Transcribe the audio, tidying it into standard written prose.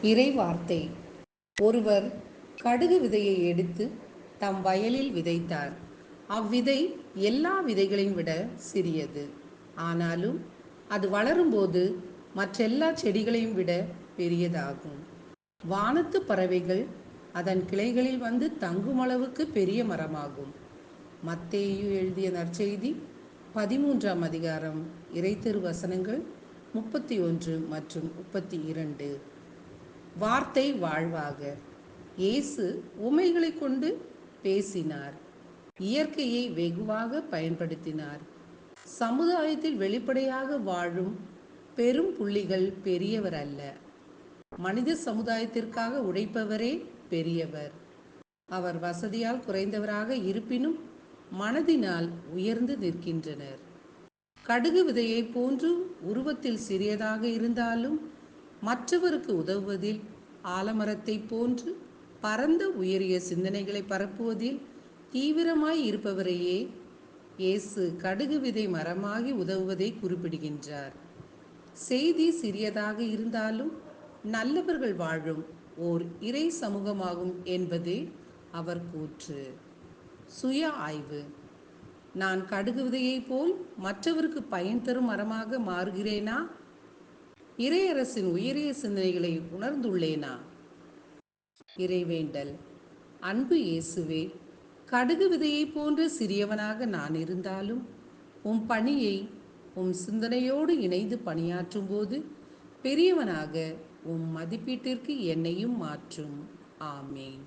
இறைவார்த்தை. ஒருவர் கடுகு விதையை எடுத்து தம் வயலில் விதைத்தார். அவ்விதை எல்லா விதைகளையும் விட சிறியது. ஆனாலும் அது வளரும்போது மற்றெல்லா செடிகளையும் விட பெரியதாகும். வானத்து பறவைகள் அதன் கிளைகளில் வந்து தங்கும் அளவுக்கு பெரிய மரமாகும். மத்தேயு எழுதிய நற்செய்தி 13ஆம் அதிகாரம் இறைத்திரு வசனங்கள் 31 மற்றும் 32. வார்த்தை வாழ்வாக. இயேசு உமைகளை கொண்டு பேசினார். இயற்கையை வெகுவாக பயன்படுத்தினார். சமுதாயத்தில் வெளிப்படையாக வாழும் பெரும் புள்ளிகள் பெரியவர் அல்ல. மனித சமுதாயத்திற்காக உழைப்பவரே பெரியவர். அவர் வசதியால் குறைந்தவராக இருப்பினும் மனதினால் உயர்ந்து நிற்கின்றனர். கடுகு விதையை போன்று உருவத்தில் சிறியதாக இருந்தாலும் மற்றவருக்கு உதவுவதில் ஆலமரத்தை போன்று பரந்த உயரிய சிந்தனைகளை பரப்புவதில் தீவிரமாய் இருப்பவரையே இயேசு கடுகு விதை மரமாகி உதவுவதை குறிப்பிடுகின்றார். செய்தி சிறியதாக இருந்தாலும் நல்லவர்கள் வாழும் ஓர் இறை சமூகமாகும் என்பதே அவர் கூற்று. சுய ஆய்வு. நான் கடுகு விதையை போல் மற்றவருக்கு பயன் தரும் மரமாக மாறுகிறேனா? இறையரசின் உயரிய சிந்தனைகளை உணர்ந்துள்ளேனா? இறைவேண்டல். அன்பு இயேசுவே, கடுகு விதையை போன்ற சிறியவனாக நான் இருந்தாலும் உம் பணியை உம் சிந்தனையோடு இணைந்து பணியாற்றும் போது பெரியவனாக உம் மதிப்பீட்டிற்கு என்னையும் மாற்றும். ஆமேன்.